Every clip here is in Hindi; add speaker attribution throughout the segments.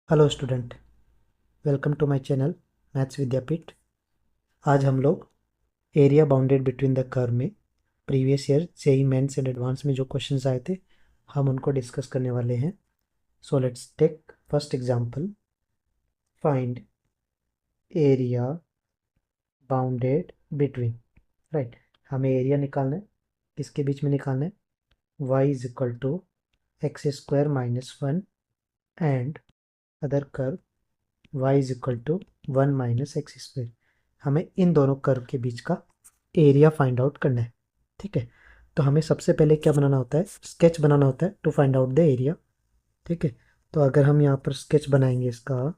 Speaker 1: Hello student, welcome to my channel maths Vidyapeeth. आज हम लोग area bounded between the curve में previous year JEE mains and advance में जो क्वेश्चंस आए थे हम उनको डिस्कस करने वाले हैं। So let's take first example. Find area bounded between. Right, हमें एरिया निकालना है। किसके बीच में निकालना है? y is equal to x square minus one and other curve y is equal to one minus x square. हमें इन दोनों कर्व के बीच का एरिया फाइंड आउट करना है। ठीक है, तो हमें सबसे पहले क्या बनाना होता है? स्केच बनाना होता है to find out the area. ठीक है, तो अगर हम यहाँ पर स्केच बनाएंगे इसका,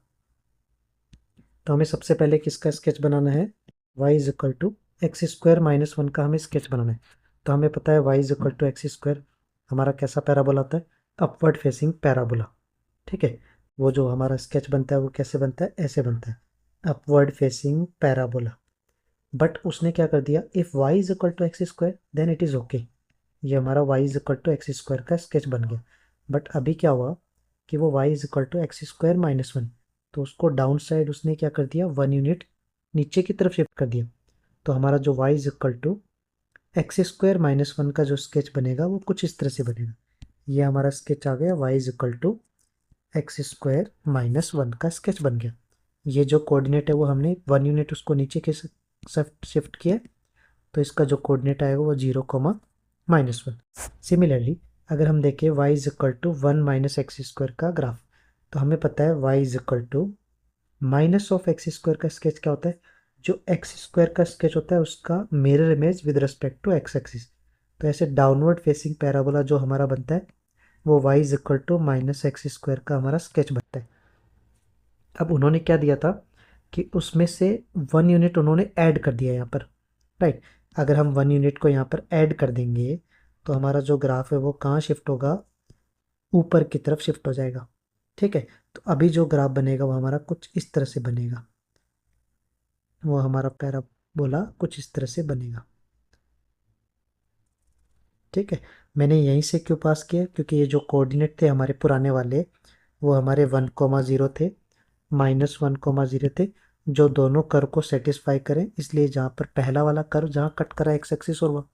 Speaker 1: तो हमें सबसे पहले किसका स्केच बनाना है? y is equal to x square minus one का हमें स्केच बनाना है। तो हमें पता है y is equal to x square हमारा कैसा पैराबोला होता है? Upward facing parabola. ठीक है, वो जो हमारा स्केच बनता है वो कैसे बनता है? ऐसे बनता है, अपवर्ड फेसिंग पैराबोला। बट उसने क्या कर दिया, if y is equal to x square then it is okay. ये हमारा y is equal to x square का स्केच बन गया। बट अभी क्या हुआ कि वो y is equal to x square minus one, तो उसको डाउन साइड उसने क्या कर दिया, वन यूनिट नीचे की तरफ शिफ्ट कर दिया। तो हमारा जो y is equal to x square minus one का जो स्केच बनेगा वो कुछ इस तरह से बनेगा। ये हमारा स्केच आ गया, y is equal to x square minus one का स्केच बन गया। ये जो कोऑर्डिनेट है वो हमने वन यूनिट उसको नीचे के शिफ्ट किया, तो इसका जो कोऑर्डिनेट आएगा वो zero comma minus one. Similarly अगर हम देखें y is equal to one minus x square का ग्राफ, तो हमें पता है y is equal to minus of x square का स्केच क्या होता है? जो एक्स स्क्वायर का स्केच होता है उसका mirror image with respect to x axis. तो ऐसे डाउनवर्ड फेसिंग पैराबोला जो हमारा बनता है वो y is equal to minus x square का हमारा स्केच बनता है। अब उन्होंने क्या दिया था कि उसमें से वन यूनिट उन्होंने ऐड कर दिया यहाँ पर। राइट, अगर हम वन यूनिट को यहाँ पर ऐड कर देंगे तो हमारा जो ग्राफ है वो कहाँ शिफ्ट होगा? ऊपर की तरफ शिफ्ट हो जाएगा। ठीक है, तो अभी जो ग्राफ बनेगा वो हमारा कुछ इस तरह से बनेगा, वो हमारा पैराबोला कुछ इस तरह से बनेगा। ठीक है, मैंने यहीं से क्यों पास किया? क्योंकि ये जो कोऑर्डिनेट थे हमारे पुराने वाले वो हमारे वन कोमा ज़ीरो थे, माइनस वन कोमा ज़ीरो थे, जो दोनों कर्व को सेटिस्फाई करें। इसलिए जहाँ पर पहला वाला कर्व जहाँ कट करा एक्स एक्सिस और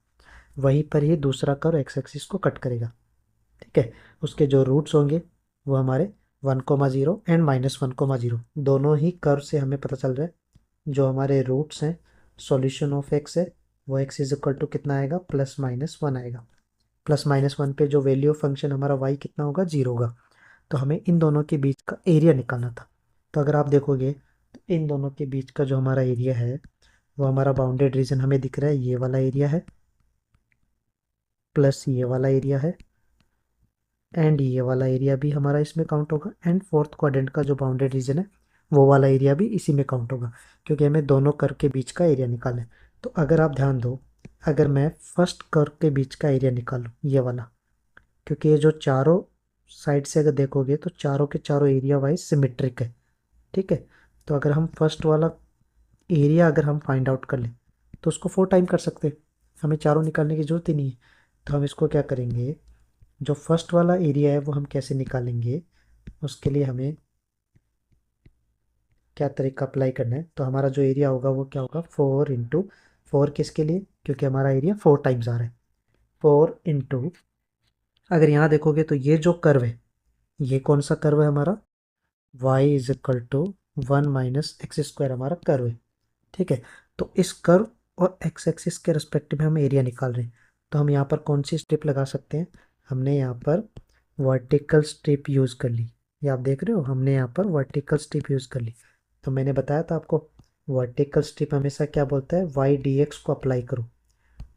Speaker 1: वहीं पर ही दूसरा कर्व एक्स एक्सिस को कट करेगा। ठीक है, उसके जो रूट्स होंगे वो हमारे one comma zero and minus one comma zero, दोनों ही कर्व से हमें पता चल रहा है जो हमारे रूट्स हैं। सॉल्यूशन ऑफ एक्स है वो एक्स इज इक्वल टू कितना आएगा? प्लस माइनस वन आएगा। प्लस माइनस वन पे जो वैल्यू ऑफ फंक्शन हमारा वाई कितना होगा? जीरो होगा। तो हमें इन दोनों के बीच का एरिया निकालना था। तो अगर आप देखोगे तो इन दोनों के बीच का जो हमारा एरिया है वो हमारा बाउंडेड रीजन हमें दिख रहा है, ये वाला एरिया है प्लस ये वाला एरिया है एंड ये वाला एरिया भी हमारा इसमें काउंट होगा एंड फोर्थ क्वाड्रेंट का जो बाउंडेड रीजन है वो वाला एरिया भी इसी में काउंट होगा, क्योंकि हमें दोनों कर्व के बीच का एरिया निकालना है। तो अगर आप ध्यान दो, अगर मैं फर्स्ट कर्व के बीच का एरिया निकालूँ ये वाला, क्योंकि ये जो चारों साइड से अगर देखोगे तो चारों के चारों एरिया वाइज सिमेट्रिक है। ठीक है, तो अगर हम फर्स्ट वाला एरिया अगर हम फाइंड आउट कर लें तो उसको फोर टाइम कर सकते हैं, हमें चारों निकालने की ज़रूरत ही नहीं है। तो हम इसको क्या करेंगे, जो फर्स्ट वाला एरिया है वो हम कैसे निकालेंगे, उसके लिए हमें क्या तरीका अप्लाई करना है? तो हमारा जो एरिया होगा वो क्या होगा? फोर इंटू फोर, किसके लिए? क्योंकि हमारा एरिया फोर टाइम्स आ रहा है। फोर इंटू, अगर यहाँ देखोगे तो ये जो कर्व है ये कौन सा कर्व है हमारा? y is equal to one minus x square हमारा कर्व है। ठीक है, तो इस कर्व और एक्स एक्सिस के रिस्पेक्टिव में हम एरिया निकाल रहे हैं। तो हम यहाँ पर कौन सी स्ट्रिप लगा सकते हैं? हमने यहाँ पर वर्टिकल स्ट्रिप यूज़ कर ली। ये आप देख रहे हो, हमने यहाँ पर वर्टिकल स्ट्रिप यूज़ कर ली। तो मैंने बताया था आपको वर्टिकल स्ट्रिप हमेशा क्या बोलता है? वाई डी एक्स को अप्लाई करो।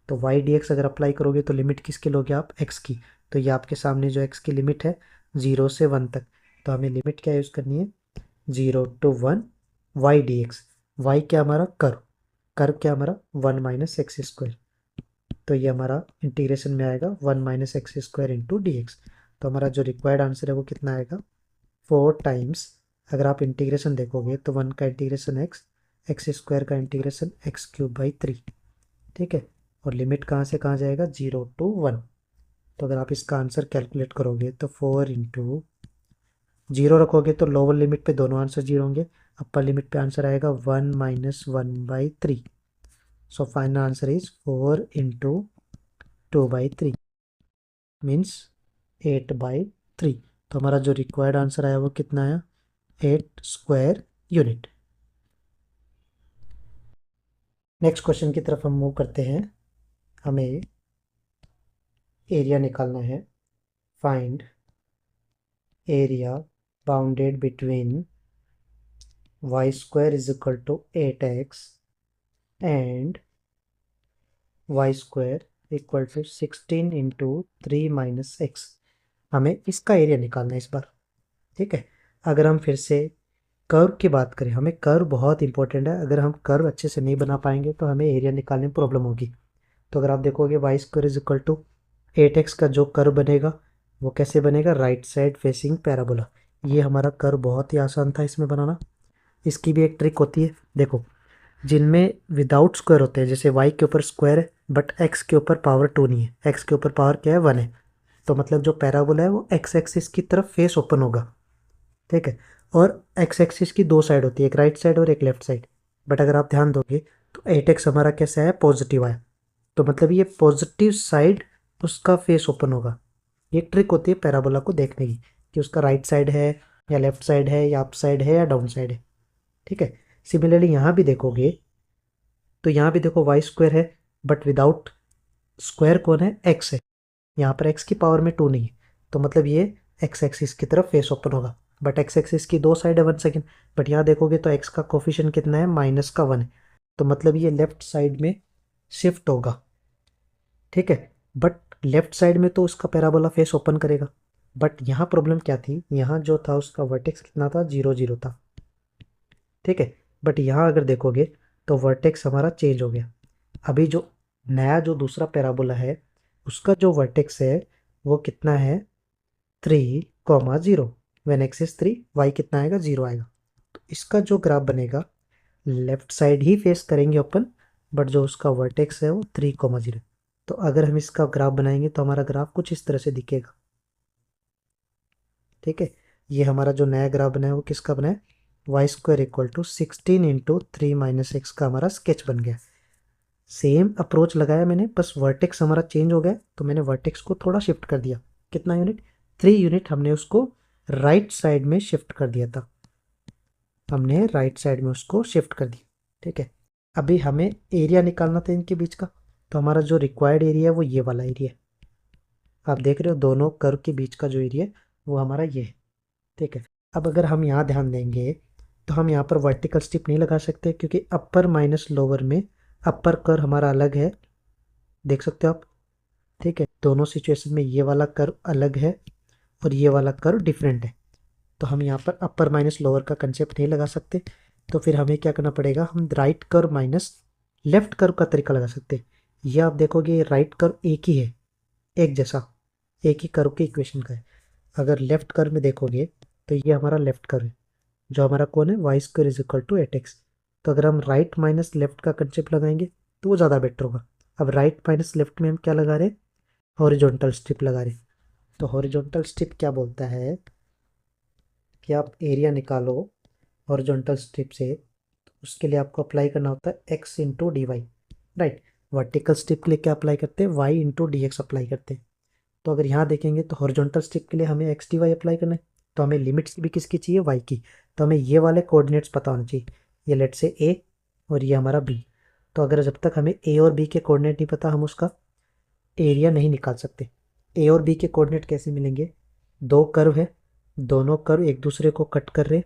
Speaker 1: तो वाई डी एक्स अगर अप्लाई करोगे तो लिमिट किसकी लोगे आप? एक्स की। तो ये आपके सामने जो एक्स की लिमिट है जीरो से वन तक, तो हमें लिमिट क्या यूज़ करनी है? Zero to one y d x. Y क्या हमारा? कर्व। कर्व क्या हमारा? One minus x square. तो ये हमारा इंटीग्रेशन में आएगा one minus x square into d x. तो हमारा जो रिक्वायर्ड आंसर है वो कितना आएगा? फोर टाइम्स, अगर आप इंटीग्रेशन देखोगे तो वन का इंटीग्रेशन एक्स, एक्स स्क्वायर का integration x cube by three. ठीक है, और लिमिट कहाँ से कहाँ जाएगा? Zero to one. तो अगर आप इसका आंसर कैलकुलेट करोगे तो फोर इंटू जीरो रखोगे तो लोअर लिमिट पे दोनों आंसर जीरो होंगे, अपर लिमिट पे आंसर आएगा 1 minus 1/3। So final answer is 4 into 2/3 means 8/3। तो हमारा जो रिक्वायर्ड आंसर आया वो कितना आया, 8 स्क्वायर यूनिट। नेक्स्ट क्वेश्चन की तरफ हम मूव करते हैं। हमें एरिया निकालना है। Find area bounded between y square is equal to 8x and y square equal to 16 into 3 minus x. हमें इसका एरिया निकालना है इस बार। ठीक है, अगर हम फिर से कर्व की बात करें, हमें कर्व बहुत इंपॉर्टेंट है। अगर हम कर्व अच्छे से नहीं बना पाएंगे तो हमें एरिया निकालने में प्रॉब्लम होगी। तो अगर आप देखोगे y square is equal to 8x का जो कर्व बनेगा वो कैसे बनेगा, राइट साइड फेसिंग पैराबोला। ये हमारा कर्व बहुत ही आसान था इसमें बनाना। इसकी भी एक ट्रिक होती है, देखो जिनमें विदाउट स्क्वायर होते हैं, जैसे y के ऊपर स्क्वायर है बट x के ऊपर पावर 2 नहीं है, x के ऊपर पावर क्या है 1 है, तो मतलब जो पैराबोला है वो x एक्सिस की तरफ फेस ओपन होगा। ठीक है, और x एक्सिस की दो साइड होती है, एक राइट साइड और एक लेफ्ट साइड। बट अगर आप ध्यान दोगे तो 8x हमारा कैसे आया, पॉजिटिव आया, तो मतलब ये पॉजिटिव साइड उसका फेस ओपन होगा। ये ट्रिक होती है पैराबोला को देखने की कि उसका राइट साइड है या लेफ्ट साइड है या अप साइड है या डाउन साइड है। ठीक है, सिमिलरली यहाँ भी देखोगे तो यहाँ भी देखो वाई स्क्वायर है बट विदाउट स्क्वायर कौन है, एक्स है। यहाँ पर एक्स की पावर में 2 नहीं है, तो मतलब ये एक्स एक्सिस की तरफ फेस ओपन होगा। बट एक्स एक्सिस की दो साइड है 1 सेकेंड, बट यहाँ देखोगे तो एक्स का कोफिशिएंट कितना है, -1 है, तो मतलब ये लेफ्ट साइड में शिफ्ट होगा। ठीक है, बट लेफ्ट साइड में तो उसका पैराबोला फेस ओपन करेगा। बट यहाँ प्रॉब्लम क्या थी, यहाँ जो था उसका वर्टेक्स कितना था, 0 0 था। ठीक है, बट यहाँ अगर देखोगे तो वर्टेक्स हमारा चेंज हो गया। अभी जो नया जो दूसरा पैराबोला है उसका जो वर्टेक्स है वो कितना है, 3,0। व्हेन एक्स इज 3, वाई कितना आएगा, 0 आएगा। तो इसका जो ग्राफ बनेगा लेफ्ट साइड ही फेस करेंगे ओपन, बट जो उसका वर्टेक्स है वो 3,0। तो अगर हम इसका ग्राफ बनाएंगे तो हमारा ग्राफ कुछ इस तरह से दिखेगा। ठीक है, ये हमारा जो नया ग्राफ बना है वो किसका बना है, y square equal to 16 into 3 minus x का हमारा स्केच बन गया। सेम अप्रोच लगाया मैंने, बस वर्टेक्स हमारा चेंज हो गया, तो मैंने वर्टेक्स को थोड़ा शिफ्ट कर दिया। कितना यूनिट, 3 यूनिट हमने उसको राइट साइड में शिफ्ट कर दिया था, हमने राइट साइड में उसको शिफ्ट कर दिया। ठीक है, अभी हमें एरिया निकालना था इनके बीच का, तो हमारा जो रिक्वायर्ड एरिया है वो ये वाला एरिया है। आप देख रहे हो दोनों कर्व के बीच का जो एरिया है वो हमारा ये है। ठीक है, अब अगर हम यहाँ ध्यान देंगे तो हम यहाँ पर वर्टिकल स्ट्रिप नहीं लगा सकते, क्योंकि अपर माइनस लोअर में अपर कर्व हमारा अलग है, देख सकते हो आप। ठीक है, दोनों सिचुएशन में ये वाला कर्व अलग है और ये वाला कर्व डिफरेंट है, तो हम यहाँ पर अपर माइनस लोअर का कंसेप्ट नहीं लगा सकते। तो फिर हमें क्या करना पड़ेगा, हम right curve minus left curve का तरीका लगा सकते हैं। ये आप देखोगे राइट कर्व एक ही है, एक जैसा, एक ही कर्व की इक्वेशन का है। अगर लेफ्ट कर्व में देखोगे तो ये हमारा लेफ्ट कर्व है, जो हमारा कौन है, y square is equal to 8x। तो अगर हम राइट माइनस लेफ्ट का कंसेप्ट लगाएंगे तो वो ज़्यादा बेटर होगा। अब राइट माइनस लेफ्ट में हम क्या लगा रहे हैं, हॉरिजॉन्टल स्ट्रिप लगा रहे हैं। तो हॉरिजॉन्टल स्ट्रिप क्या बोलता है कि आप एरिया निकालो हॉरिजॉन्टल स्ट्रिप से, तो उसके लिए आपको अप्लाई करना होता है x into d y. Right, vertical strip के लिए क्या अप्लाई करते हैं, y into d x apply करते हैं। तो अगर यहाँ देखेंगे तो हॉरिजॉन्टल स्ट्रिप के लिए हमें एक्स डी वाई अप्लाई करना है, तो हमें लिमिट्स भी किसकी चाहिए, वाई की। तो हमें ये वाले कोऑर्डिनेट्स पता होने चाहिए, ये लेट से ए और ये हमारा बी। तो अगर जब तक हमें ए और बी के कोऑर्डिनेट नहीं पता हम उसका एरिया नहीं निकाल सकते। ए और बी के कोऑर्डिनेट कैसे मिलेंगे, दो कर्व है, दोनों कर्व एक दूसरे को कट कर रहे हैं।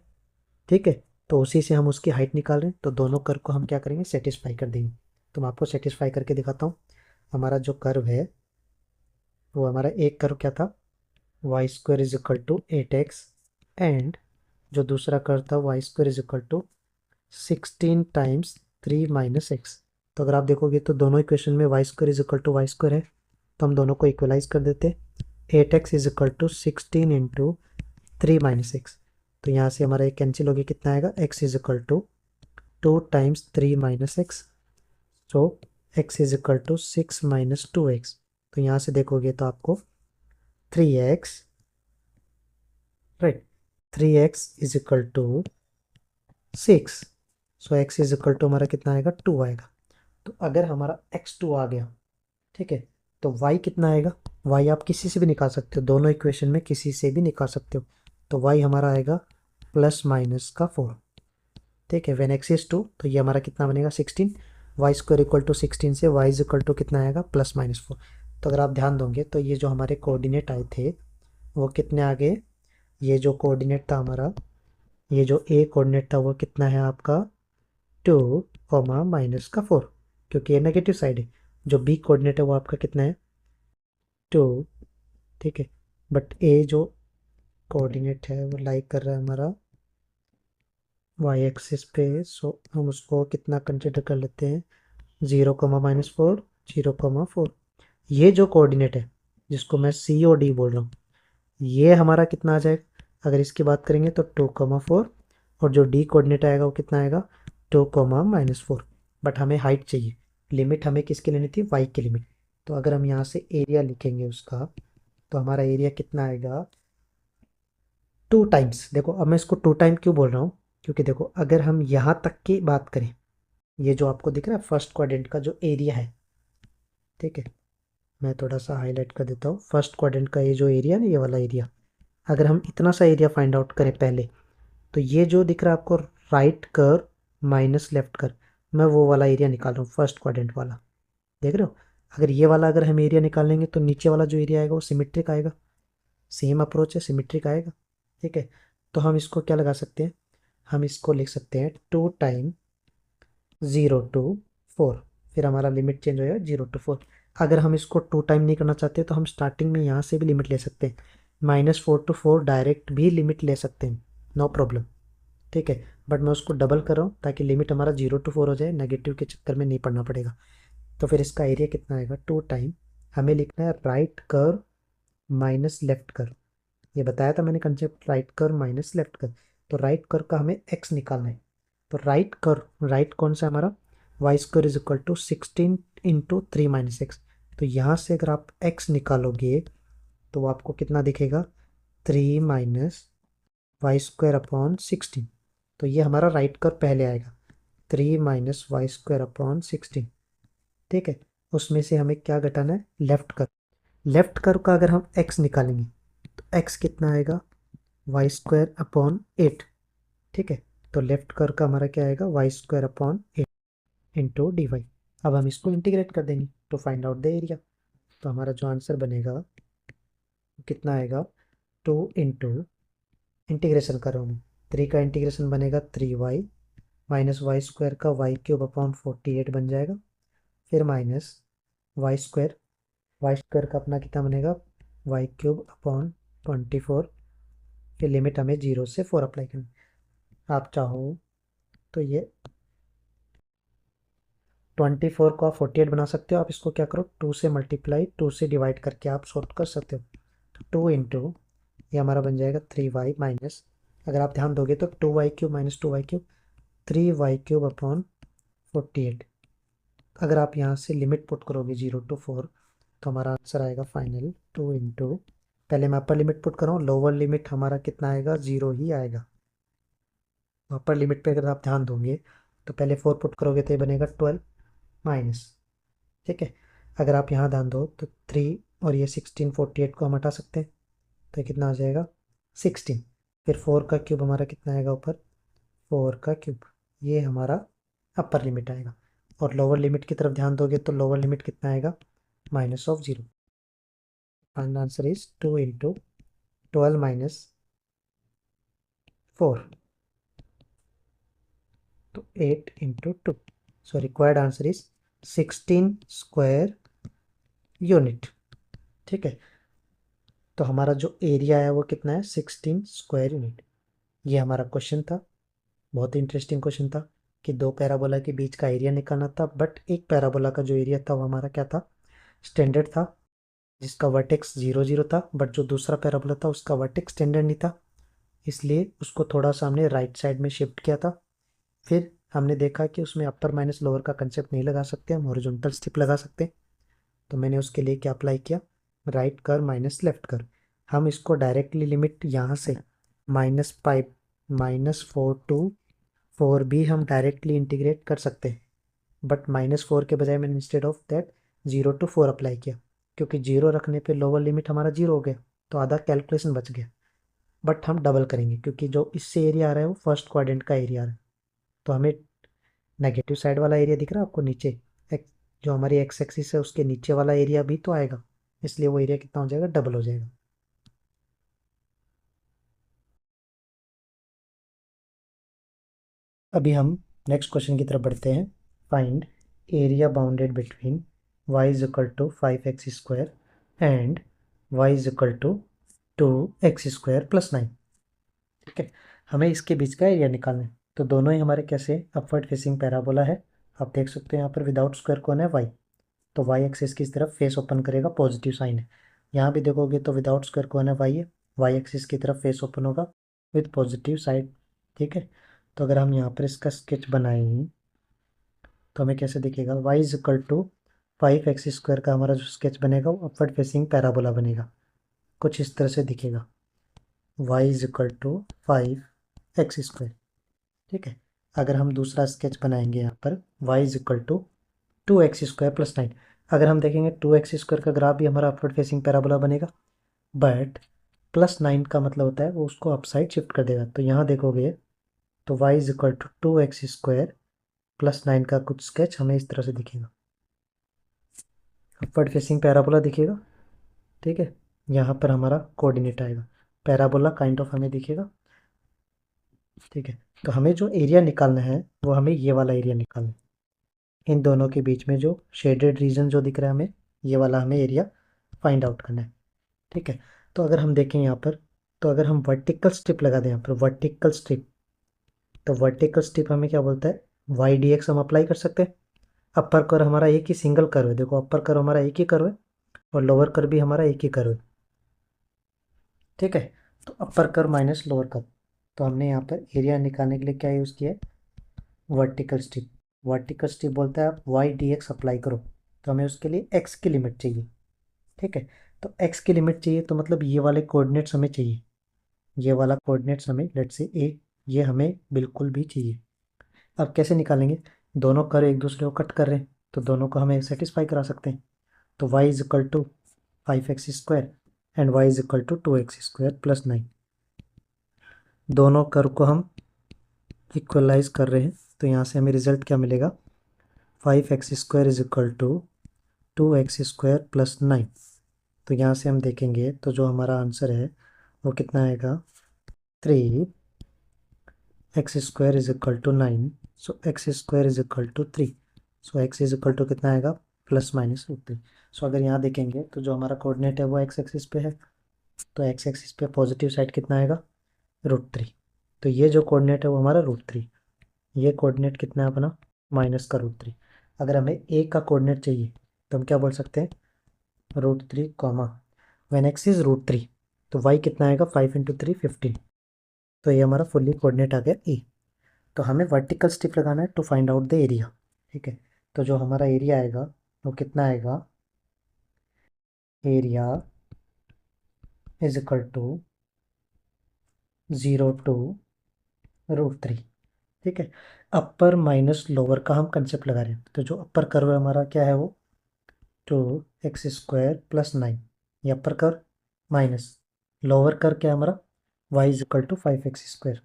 Speaker 1: ठीक है, तो उसी से हम उसकी हाइट निकाल रहे हैं, तो दोनों कर्व को हम क्या करेंगे, सेटिस्फाई कर देंगे। तो मैं आपको सेटिस्फाई करके दिखाता हूँ। हमारा जो कर्व है वो हमारा एक कर्व क्या था, y square is equal to 8x and जो दूसरा कर्व था y square is equal to 16 times 3 minus x. तो अगर आप देखोगे तो दोनों इक्वेशन में y square is equal to y square है, तो हम दोनों को इक्वलाइज कर देते। 8x is equal to 16 into 3 minus x. तो यहाँ से हमारा एक कैंसिल हो गया, कितना आएगा, x is equal to 2 times 3 minus x. So x is equal to 6 minus 2x। तो यहाँ से देखोगे तो आपको 3x, right, 3x is equal to 6। So x is equal to हमारा कितना आएगा, 2 आएगा। तो अगर हमारा x2 आ गया, ठीक है, तो y कितना आएगा, y आप किसी से भी निकाल सकते हो, दोनों इक्वेशन में किसी से भी निकाल सकते हो। तो y हमारा आएगा प्लस माइनस का 4, ठीक है। वेन एक्स इज 2 तो ये हमारा कितना बनेगा 16। वाई स्क्वायर इक्वल टू 16 से y इज इक्वल टू कितना आएगा, प्लस माइनस 4। तो अगर आप ध्यान दोगे तो ये जो हमारे कोऑर्डिनेट आए थे वो कितने आ गए, ये जो कोऑर्डिनेट था हमारा, ये जो ए कोऑर्डिनेट था वो कितना है आपका 2 कॉमा माइनस का 4, क्योंकि ये नेगेटिव साइड है। जो बी कोऑर्डिनेट है वो आपका कितना है 2, ठीक है। बट ए जो कोऑर्डिनेट है वो लाइक कर रहा है हमारा वाई एक्सिस पे, सो हम उसको कितना कंसिडर कर लेते हैं 0, -4, 0, 4। ये जो कोऑर्डिनेट है जिसको मैं सी ओ डी बोल रहा हूँ, ये हमारा कितना आ जाएगा, अगर इसकी बात करेंगे तो 2, 4, और जो डी कोऑर्डिनेट आएगा वो कितना आएगा 2, -4। बट हमें हाइट चाहिए, लिमिट हमें किसकी लेनी थी, वाई की लिमिट। तो अगर हम यहाँ से एरिया लिखेंगे उसका, तो हमारा एरिया कितना आएगा 2 टाइम्स। देखो अब मैं इसको 2 टाइम क्यों बोल रहा हूँ, क्योंकि देखो अगर हम यहाँ तक की बात करें, ये जो आपको दिख रहा है फर्स्ट क्वाड्रेंट का जो एरिया है, ठीक है, मैं थोड़ा सा हाईलाइट कर देता हूँ। फर्स्ट क्वाड्रेंट का ये जो एरिया है ना, ये वाला एरिया, अगर हम इतना सा एरिया फाइंड आउट करें पहले, तो ये जो दिख रहा है आपको राइट कर माइनस लेफ्ट कर, मैं वो वाला एरिया निकाल रहा हूँ, फर्स्ट क्वाड्रेंट वाला, देख रहे हो। अगर ये वाला अगर हम एरिया निकाल लेंगे तो नीचे वाला जो एरिया आएगा वो सिमेट्रिक आएगा, सेम अप्रोच है, सिमेट्रिक आएगा, ठीक है। तो हम इसको क्या लगा सकते हैं, हम इसको लिख सकते हैं 2 टाइम 0 to 4, फिर हमारा लिमिट चेंज हो जाएगा 0 to 4। अगर हम इसको 2 टाइम नहीं करना चाहते तो हम स्टार्टिंग में यहाँ से भी लिमिट ले सकते हैं, -4 to 4 डायरेक्ट भी लिमिट ले सकते हैं, नो प्रॉब्लम, ठीक है। बट मैं उसको डबल कर रहा हूँ ताकि लिमिट हमारा 0 to 4 हो जाए, नेगेटिव के चक्कर में नहीं पड़ना पड़ेगा। तो फिर इसका एरिया कितना आएगा 2 टाइम, हमें लिखना है right curve minus left curve. ये बताया था मैंने concept, right curve minus left curve. तो राइट कर्व का हमें एक्स निकालना है। तो राइट कर्व, राइट कौन सा हमारा, y square is equal to 16 × 3 - x। तो यहाँ से अगर आप x निकालोगे तो आपको कितना दिखेगा 3 - y² अपॉन 16। तो ये हमारा राइट कर्व पहले आएगा, 3 - y² अपॉन 16, ठीक है। उसमें से हमें क्या घटाना है, लेफ्ट कर्व। लेफ्ट कर्व का अगर हम x निकालेंगे तो x कितना आएगा y² अपॉन 8, ठीक है। तो लेफ्ट कर्व का हमारा क्या आएगा y² upon 8 into d Y. अब हम इसको इंटीग्रेट कर देंगे to find out the area. तो हमारा जो आंसर बनेगा कितना आएगा 2 इंटीग्रेशन कर रहा हूँ मैं, 3 का इंटीग्रेशन बनेगा 3y -y² का y³ अपॉन 48 बन जाएगा, फिर माइनस y² का अपना कितना बनेगा y³ अपॉन 24। फिर लिमिट हमें 0 से 4 अप्लाई करना। आप चाहो तो ये 24 को आप 48 बना सकते हो, आप इसको क्या करो 2 से मल्टीप्लाई 2 से डिवाइड करके आप सॉल्व कर सकते हो। तो 2 ये हमारा बन जाएगा 3y माइनस, अगर आप ध्यान दोगे तो 2y³ -2y³, 3y³ अपॉन 48। अगर आप यहाँ से लिमिट पुट करोगे 0 to 4 तो हमारा आंसर आएगा फाइनल 2 पहले मैं अपर लिमिट पुट कर रहा हूँ, लोअर लिमिट हमारा कितना आएगा 0 ही आएगा। अपर लिमिट पे अगर आप ध्यान दोगे तो पहले 4 पुट करोगे तो ये बनेगा 12 माइनस, ठीक है। अगर आप यहाँ ध्यान दो तो 3 और ये 16 48 को हम हटा सकते हैं, तो कितना आ जाएगा 16। फिर 4 का क्यूब हमारा कितना आएगा ऊपर 4 का क्यूब, ये हमारा अपर लिमिट आएगा। और लोअर लिमिट की तरफ ध्यान दोगे तो लोअर लिमिट कितना आएगा -0। फाइनल आंसर इज 2 × 12 - 4, तो 8 × 2। So required answer is 16 square unit, ठीक है। तो हमारा जो एरिया है वो कितना है 16 स्क्वायर यूनिट। ये हमारा क्वेश्चन था, बहुत इंटरेस्टिंग क्वेश्चन था कि दो पैराबोला के बीच का एरिया निकालना था। बट एक पैराबोला का जो एरिया था वो हमारा क्या था, स्टैंडर्ड था, जिसका वर्टेक्स 0 0 था। बट जो दूसरा पैराबोला था उसका वर्टेक्स स्टैंडर्ड नहीं था, इसलिए उसको थोड़ा सा हमने राइट साइड में शिफ्ट किया था। फिर हमने देखा कि उसमें अपर माइनस लोअर का कंसेप्ट नहीं लगा सकते, हम हॉरिजॉन्टल स्ट्रिप लगा सकते हैं। तो मैंने उसके लिए क्या अप्लाई किया, right curve minus left curve. हम इसको डायरेक्टली लिमिट यहाँ से -5 -4 टू 4 भी हम डायरेक्टली इंटीग्रेट कर सकते हैं, बट -4 के बजाय मैंने instead of that 0 to 4 apply किया, क्योंकि 0 रखने पे लोअर लिमिट हमारा 0 हो गया, तो आधा कैलकुलेशन बच गया। बट हम डबल करेंगे, क्योंकि जो इससे एरिया आ रहा है वो फर्स्ट क्वाड्रेंट का एरिया आ रहा है, तो हमें नेगेटिव साइड वाला एरिया दिख रहा है आपको नीचे, जो हमारी एक्स एक्सिस है उसके नीचे वाला एरिया भी तो आएगा, इसलिए वो एरिया कितना हो जाएगा, डबल हो जाएगा। अभी हम नेक्स्ट क्वेश्चन की तरफ बढ़ते हैं। Find area bounded between y is equal to 5x² and y is equal to 2x² plus 9। ठीक है, हमें इसके बीच का एरिया निकालना है, तो दोनों ही हमारे कैसे अपवर्ड फेसिंग पैराबोला है। आप देख सकते हैं यहाँ पर विदाउट स्क्वायर कौन है, y, तो y एक्सिस की तरफ फेस ओपन करेगा, पॉजिटिव साइन है। यहाँ भी देखोगे तो विदाउट स्क्वायर कौन है, y है, y एक्सिस की तरफ फेस ओपन होगा विद पॉजिटिव साइड। ठीक है, तो अगर हम यहाँ पर इसका स्केच बनाएं तो हमें कैसे दिखेगा, y is equal to 5x² का हमारा जो स्केच बनेगा वो अपवर्ड फेसिंग पैराबोला बनेगा, कुछ इस तरह से दिखेगा, y is equal to 5x²। ठीक है, अगर हम दूसरा स्केच बनाएंगे यहाँ पर y is equal to 2x² plus 9, अगर हम देखेंगे 2x² का ग्राफ भी हमारा अपवर्ड फेसिंग पैराबोला बनेगा, बट +9 का मतलब होता है वो उसको अपसाइड शिफ्ट कर देगा। तो यहाँ देखोगे तो y is equal to 2x² plus 9 का कुछ स्केच हमें इस तरह से दिखेगा, अपवर्ड फेसिंग पैराबोला दिखेगा। ठीक है, यहाँ पर हमारा कोऑर्डिनेट आएगा, पैराबोला काइंड ऑफ हमें दिखेगा। ठीक है, तो हमें जो एरिया निकालना है वो हमें ये वाला एरिया निकालना है, इन दोनों के बीच में जो शेडेड रीजन जो दिख रहा है हमें, ये वाला हमें एरिया फाइंड आउट करना है। ठीक है, तो अगर हम देखें यहाँ पर, तो अगर हम वर्टिकल स्ट्रिप लगा दें यहाँ पर वर्टिकल स्ट्रिप, तो वर्टिकल स्ट्रिप हमें क्या बोलता है, वाई डी एक्स हम अप्लाई कर सकते हैं। अपर कर हमारा एक ही सिंगल कर्व है, देखो अपर कर हमारा एक ही कर्व है और लोअर कर भी हमारा एक ही कर्व है। ठीक है, तो अपर कर माइनस लोअर कर, तो हमने यहाँ पर एरिया निकालने के लिए क्या यूज़ किया है, वर्टिकल स्ट्रिप। वर्टिकल स्ट्रिप बोलता है आप वाई डी एक्स अप्लाई करो, तो हमें उसके लिए एक्स की लिमिट चाहिए। ठीक है, तो एक्स की लिमिट चाहिए तो मतलब ये वाले कोऑर्डिनेट्स हमें चाहिए, ये वाला कोऑर्डिनेट्स हमें लेट्स से ए, ये हमें बिल्कुल भी चाहिए। अब कैसे निकालेंगे, दोनों कर एक दूसरे को कट कर रहे हैं, तो दोनों को हमें सेटिस्फाई करा सकते हैं। तो y is equal to 5x² and y is equal to 2x² plus 9, दोनों कर को हम इक्वलाइज कर रहे हैं, तो यहाँ से हमें रिजल्ट क्या मिलेगा, 5x² is equal to 2x² plus 9। तो यहाँ से हम देखेंगे तो जो हमारा आंसर है वो कितना आएगा, 3x² is equal to 9, so x² is equal to 3, so x is equal to कितना आएगा, +-√3। सो अगर यहाँ देखेंगे तो जो हमारा कोऑर्डिनेट है वो x एक्सिस पे है, तो x एक्सिस पे पॉजिटिव साइड कितना आएगा, √3। तो ये जो कोऑर्डिनेट है वो हमारा √3, ये कोऑर्डिनेट कितना है अपना, -√3। अगर हमें a का कोऑर्डिनेट चाहिए तो हम क्या बोल सकते हैं, √3 कॉमा व्हेन x इज √3, तो y कितना आएगा, 5 × 3 15, तो ये हमारा फुल्ली कोऑर्डिनेट आ गया ए। तो हमें वर्टिकल स्ट्रिप लगाना है to find out the area. ठीक है, तो जो हमारा एरिया आएगा वो कितना आएगा, area is equal to 0 to √3। ठीक है, अपर माइनस लोअर का हम कंसेप्ट लगा रहे हैं, तो जो अपर कर्व है हमारा क्या है वो 2x² प्लस 9, ये अपर कर्व, माइनस लोअर कर्व क्या है हमारा, y is equal to 5x²,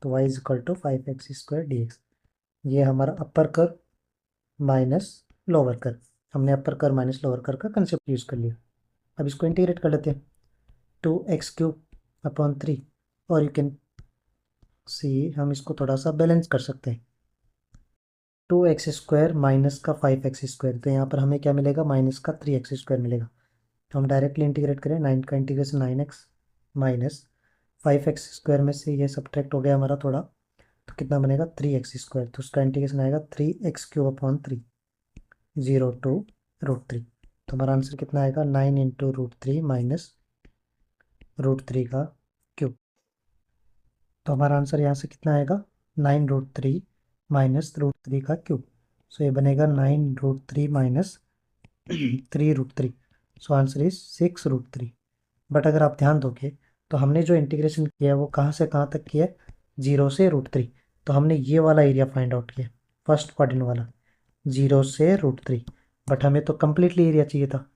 Speaker 1: तो y is equal to 5x² dx, ये हमारा upper curve minus lower curve, हमने upper curve minus lower curve का कंसेप्ट यूज़ कर लिया। अब इसको इंटीग्रेट कर लेते हैं, 2x³ अपॉन 3, और यू कैन सी हम इसको थोड़ा सा बैलेंस कर सकते हैं, 2x² माइनस का 5x², तो यहाँ पर हमें क्या मिलेगा, माइनस का 3x² मिलेगा। तो हम डायरेक्टली इंटीग्रेट करें, 9 का इंटीग्रेशन 9x माइनस 5x² में से ये सब्ट्रैक्ट हो गया हमारा थोड़ा, तो कितना बनेगा 3x², तो उसका इंटीग्रेशन आएगा 3x³ अपॉन 3, 0 टू √3। तो हमारा आंसर कितना आएगा, 9 × √3 माइनस √3 का क्यूब। तो हमारा आंसर यहाँ से कितना आएगा, 9 √3 माइनस √3 का क्यूब। सो ये बनेगा 9 √3 minus 3 √3, so answer is 6 √3। But अगर आप ध्यान दोगे तो हमने जो इंटीग्रेशन किया है वो कहाँ से कहाँ तक किया है, 0 से √3। तो हमने ये वाला एरिया फाइंड आउट किया, फर्स्ट क्वाड्रेंट वाला, 0 से √3। बट हमें तो कम्प्लीटली एरिया चाहिए था।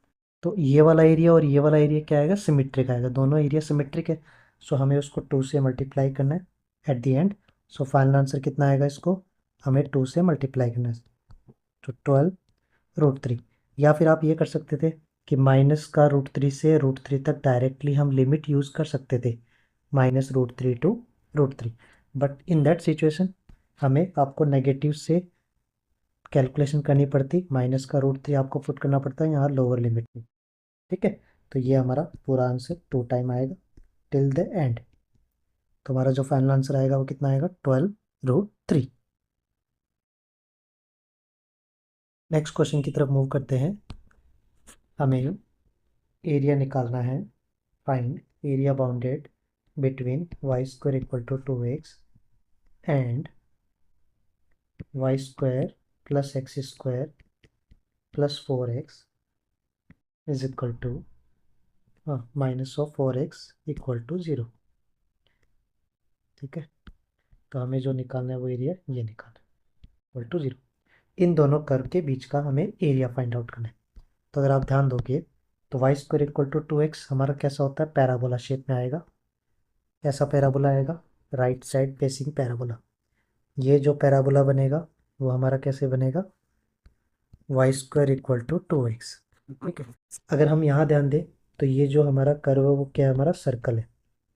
Speaker 1: तो ये वाला एरिया और ये वाला एरिया क्या आएगा, सिमेट्रिक आएगा, दोनों एरिया सिमेट्रिक है। सो हमें उसको 2 से मल्टीप्लाई करना है at the end. So final answer कितना आएगा, इसको हमें 2 से मल्टीप्लाई करना है, तो 12 √3। या फिर आप ये कर सकते थे कि माइनस का √3 से √3 तक डायरेक्टली हम लिमिट यूज़ कर सकते थे, -√3 to √3। But in that situation हमें आपको नेगेटिव से कैलकुलेशन करनी पड़ती, माइनस का √3 आपको पुट करना पड़ता है यहाँ लोअर लिमिट में। ठीक है, तो ये हमारा पूरा आंसर 2 टाइम आएगा टिल द एंड। तो हमारा जो फाइनल आंसर आएगा वो कितना आएगा, 12 √3। नेक्स्ट क्वेश्चन की तरफ मूव करते हैं। हमें एरिया निकालना है, find area bounded between y² = 2x and y² + x² + 4x is equal to -4x = 0। ठीक है, तो हमें जो निकालना है वो एरिया ये निकालना है, इक्वल टू 0। इन दोनों कर्व के बीच का हमें एरिया फाइंड आउट करना है। तो अगर आप ध्यान दोगे तो y² = 2x हमारा कैसा होता है, पैराबोला शेप में आएगा। ऐसा पैराबोला आएगा, राइट साइड फेसिंग पैराबोला। ये जो पैराबोला बनेगा वो हमारा कैसे बनेगा, y² = 2x। ठीक है, अगर हम यहाँ ध्यान दें तो ये जो हमारा कर्व है वो क्या है, हमारा सर्कल है।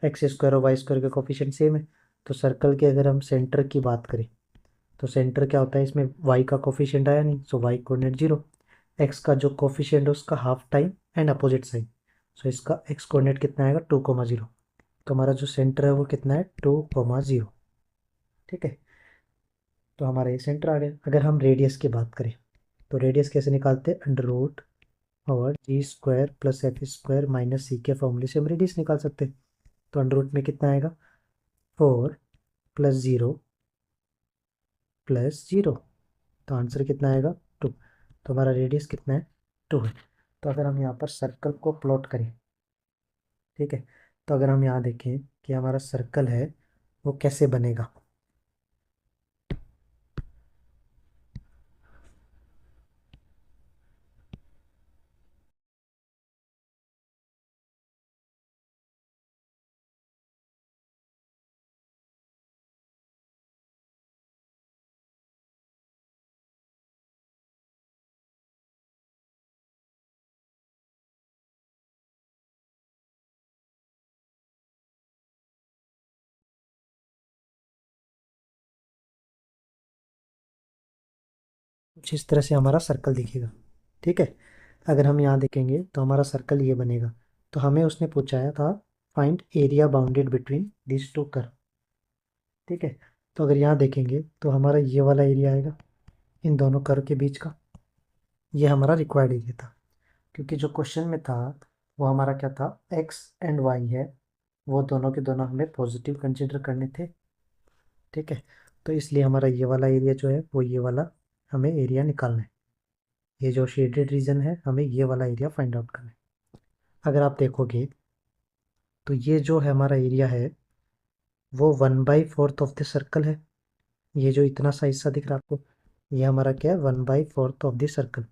Speaker 1: x² और y² के कोफिशिएंट सेम है। तो सर्कल के अगर हम सेंटर की बात करें तो सेंटर क्या होता है, इसमें y का कोफिशिएंट आया नहीं, सो y कोऑर्डिनेट 0। x का जो कोफिशिएंट है उसका half time and opposite side, so इसका x कोऑर्डिनेट कितना आएगा, 2,0। तो हमारा जो सेंटर है वो कितना है, 2,0। ठीक है, तो हमारा ये सेंटर आ गया। अगर हम रेडियस की बात करें तो रेडियस कैसे निकालते हैं, √ और g² + f² - c के फॉर्मूले से हम रेडियस निकाल सकते हैं। तो √ में कितना आएगा, 4 + 0 + 0। तो आंसर कितना आएगा, 2। तो हमारा रेडियस कितना है, 2 है। तो अगर हम यहाँ पर सर्कल को प्लॉट करें, ठीक है, तो अगर हम यहाँ देखें कि हमारा सर्कल है वो कैसे बनेगा, कुछ इस तरह से हमारा सर्कल दिखेगा। ठीक है, अगर हम यहाँ देखेंगे तो हमारा सर्कल ये बनेगा। तो हमें उसने पूछा था find area bounded between this two curve. ठीक है, तो अगर यहाँ देखेंगे तो हमारा ये वाला एरिया आएगा इन दोनों कर्व के बीच का, ये हमारा रिक्वायर्ड एरिया था। क्योंकि जो क्वेश्चन में था वो हमारा क्या था, एक्स एंड वाई है, वो दोनों के दोनों हमें पॉजिटिव कंसिडर करने थे। ठीक है, तो इसलिए हमारा ये वाला एरिया जो है वो ये वाला हमें एरिया निकालना है। ये जो शेडेड रीजन है हमें ये वाला एरिया फाइंड आउट करना है। अगर आप देखोगे तो ये जो है हमारा एरिया है वो 1/4 ऑफ द सर्कल है। ये जो इतना सा हिस्सा दिख रहा है आपको, ये हमारा क्या है, 1/4 ऑफ द सर्कल,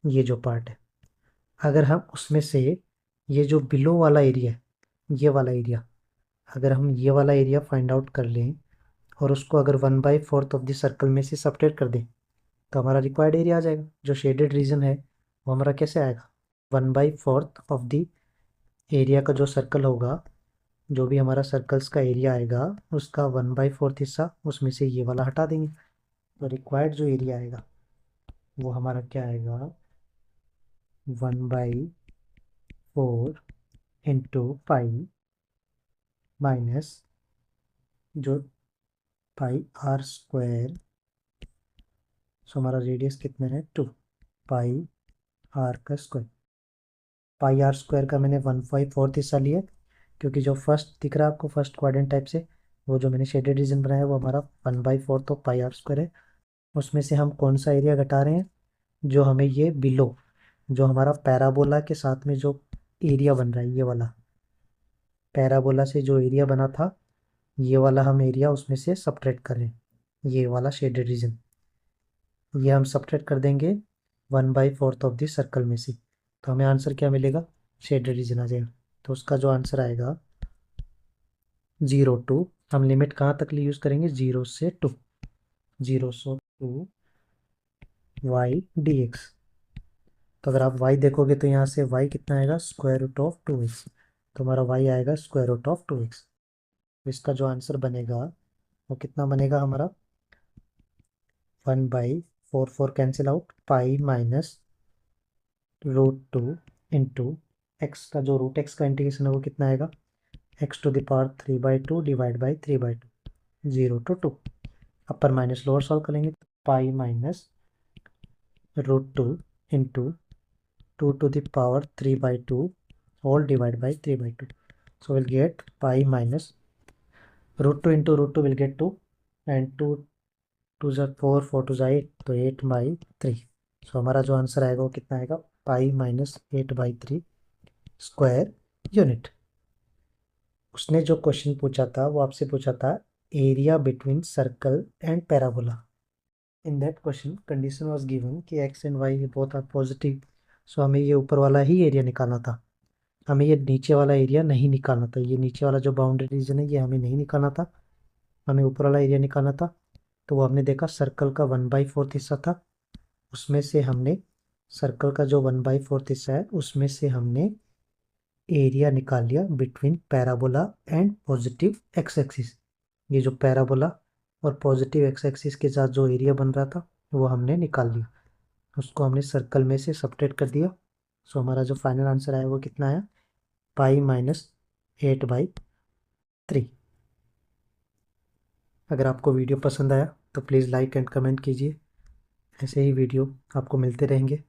Speaker 1: ये जो पार्ट है। अगर हम उसमें से ये जो बिलो वाला एरिया है, ये वाला एरिया, अगर हम ये वाला एरिया फाइंड आउट कर लें और उसको अगर 1/4 ऑफ द सर्कल में से सब्ट्रैक्ट कर दें तो हमारा रिक्वायर्ड एरिया आ जाएगा। जो शेडेड रीजन है वो हमारा कैसे आएगा, 1/4 ऑफ द एरिया का जो सर्कल होगा, जो भी हमारा सर्कल्स का एरिया आएगा उसका 1/4 हिस्सा उसमें से ये वाला हटा देंगे। तो रिक्वायर्ड जो एरिया आएगा वो हमारा क्या आएगा, 1/4 इंटू पाई माइनस जो πr²। सो हमारा रेडियस कितना है, 2 πr का स्क्वायर। πr² का मैंने 1/4 हिस्सा लिया क्योंकि जो फर्स्ट दिख रहा है आपको फर्स्ट क्वाड्रेंट टाइप से, वो जो मैंने शेडेड रीजन बनाया है वो हमारा 1/4 तो πr² है। उसमें से हम कौन सा एरिया घटा रहे हैं, जो हमें ये बिलो, जो हमारा पैराबोला के साथ में जो एरिया बन रहा है ये वाला, पैराबोला से जो एरिया बना था, ये वाला हम एरिया उसमें से सब्ट्रैक्ट कर रहे हैं, ये वाला शेडेड रीजन, ये हम सब्ट्रैक्ट कर देंगे 1/4 ऑफ दिस सर्कल में से, तो हमें आंसर क्या मिलेगा, शेडेड रीजन आ जाएगा। तो उसका जो आंसर आएगा 0 to, हम लिमिट कहाँ तक यूज़ करेंगे, 0 से 2, 0 से 2 y dx। तो अगर आप y देखोगे तो यहाँ से y कितना आएगा, स्क्वायर रूट ऑफ 2x, तो हमारा y आएगा स्क्वायर रूट ऑफ 2x। इसका जो आंसर बनेगा वो कितना बनेगा हमारा, 1/4 कैंसिल आउट, पाई माइनस √2 इंटू एक्स का जो रूट एक्स का इंटीग्रेशन है वो कितना आएगा, x⁴ 3/2 divide by 3/2, 0 to 2। Upper minus lower solve करेंगे तो pi minus √2 into 2⁵ whole divide by 3/2। So we'll get pi minus √2 into √2 will get 2, and 2 2 is 4, 4 2 is 8, तो 8/3। सो हमारा जो आंसर आएगा वो कितना आएगा, पाई माइनस 8/3 स्क्वायर यूनिट। उसने जो क्वेश्चन पूछा था वो आपसे पूछा था area between circle and parabola. In that question condition was given कि X and Y both are positive, so हमें ये ऊपर वाला ही एरिया निकालना था, हमें ये नीचे वाला एरिया नहीं निकालना था, ये नीचे वाला जो बाउंड्री रीजन है ये हमें नहीं निकालना था, हमें ऊपर वाला एरिया निकालना था। तो वो हमने देखा सर्कल का 1/4 हिस्सा था, उसमें से हमने सर्कल का जो 1/4 हिस्सा है उसमें से हमने एरिया निकाल लिया between parabola and positive x axis. ये जो पैराबोला और पॉजिटिव एक्स एक्सिस के साथ जो एरिया बन रहा था वो हमने निकाल लिया, उसको हमने सर्कल में से सब्ट्रैक्ट कर दिया। सो हमारा जो फाइनल आंसर आया वो कितना आया, पाई माइनस 8/3। अगर आपको वीडियो पसंद आया तो प्लीज़ लाइक एंड कमेंट कीजिए, ऐसे ही वीडियो आपको मिलते रहेंगे।